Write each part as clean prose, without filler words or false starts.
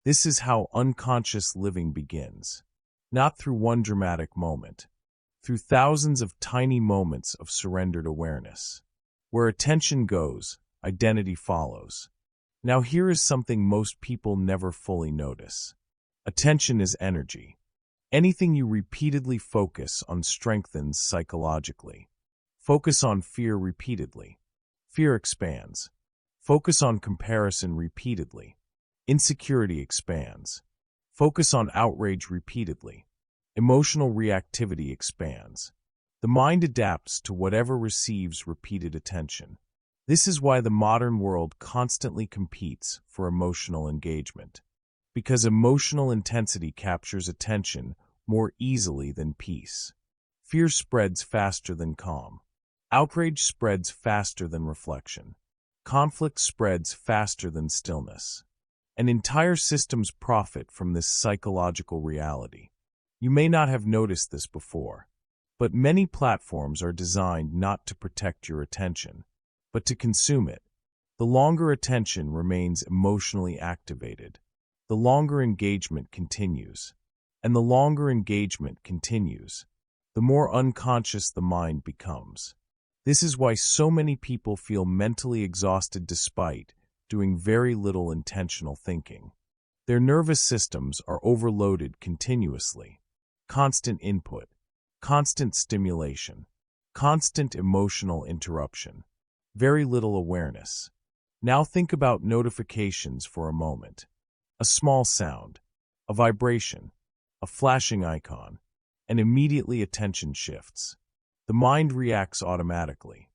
This is how unconscious living begins. Not through one dramatic moment, through thousands of tiny moments of surrendered awareness. Where attention goes, identity follows. Now here is something most people never fully notice. Attention is energy. Anything you repeatedly focus on strengthens psychologically. Focus on fear repeatedly. Fear expands. Focus on comparison repeatedly. Insecurity expands. Focus on outrage repeatedly. Emotional reactivity expands. The mind adapts to whatever receives repeated attention. This is why the modern world constantly competes for emotional engagement. Because emotional intensity captures attention more easily than peace. Fear spreads faster than calm. Outrage spreads faster than reflection. Conflict spreads faster than stillness. And entire systems profit from this psychological reality. You may not have noticed this before, but many platforms are designed not to protect your attention, but to consume it. The longer attention remains emotionally activated, the longer engagement continues. And the longer engagement continues, the more unconscious the mind becomes. This is why so many people feel mentally exhausted despite doing very little intentional thinking. Their nervous systems are overloaded continuously. Constant input, constant stimulation, constant emotional interruption, very little awareness. Now think about notifications for a moment. A small sound, a vibration, a flashing icon, and immediately attention shifts. The mind reacts automatically,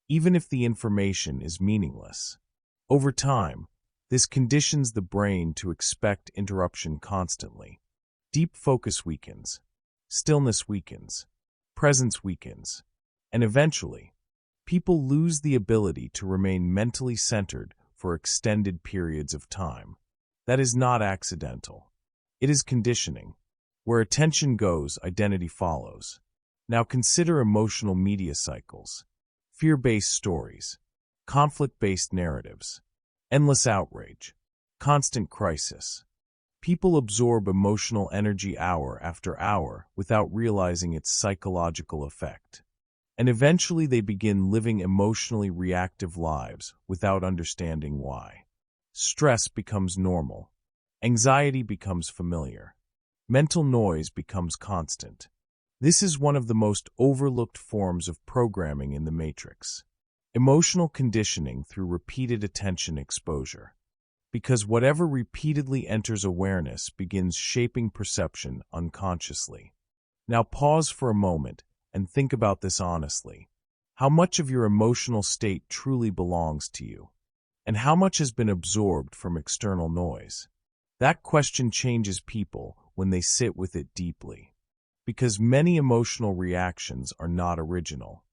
even if the information is meaningless. Over time, this conditions the brain to expect interruption constantly. Deep focus weakens, stillness weakens, presence weakens, and eventually, people lose the ability to remain mentally centered for extended periods of time. That is not accidental. It is conditioning. Where attention goes, identity follows. Now consider emotional media cycles. Fear-based stories, conflict-based narratives, endless outrage, constant crisis. People absorb emotional energy hour after hour without realizing its psychological effect. And eventually they begin living emotionally reactive lives without understanding why. Stress becomes normal. Anxiety becomes familiar. Mental noise becomes constant. This is one of the most overlooked forms of programming in the Matrix. Emotional conditioning through repeated attention exposure. Because whatever repeatedly enters awareness begins shaping perception unconsciously. Now pause for a moment and think about this honestly. How much of your emotional state truly belongs to you? And how much has been absorbed from external noise? That question changes people when they sit with it deeply. Because many emotional reactions are not original.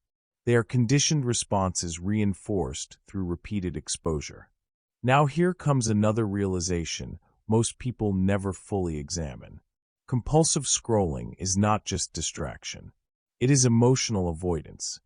They are conditioned responses reinforced through repeated exposure. Now here comes another realization most people never fully examine. Compulsive scrolling is not just distraction. It is emotional avoidance.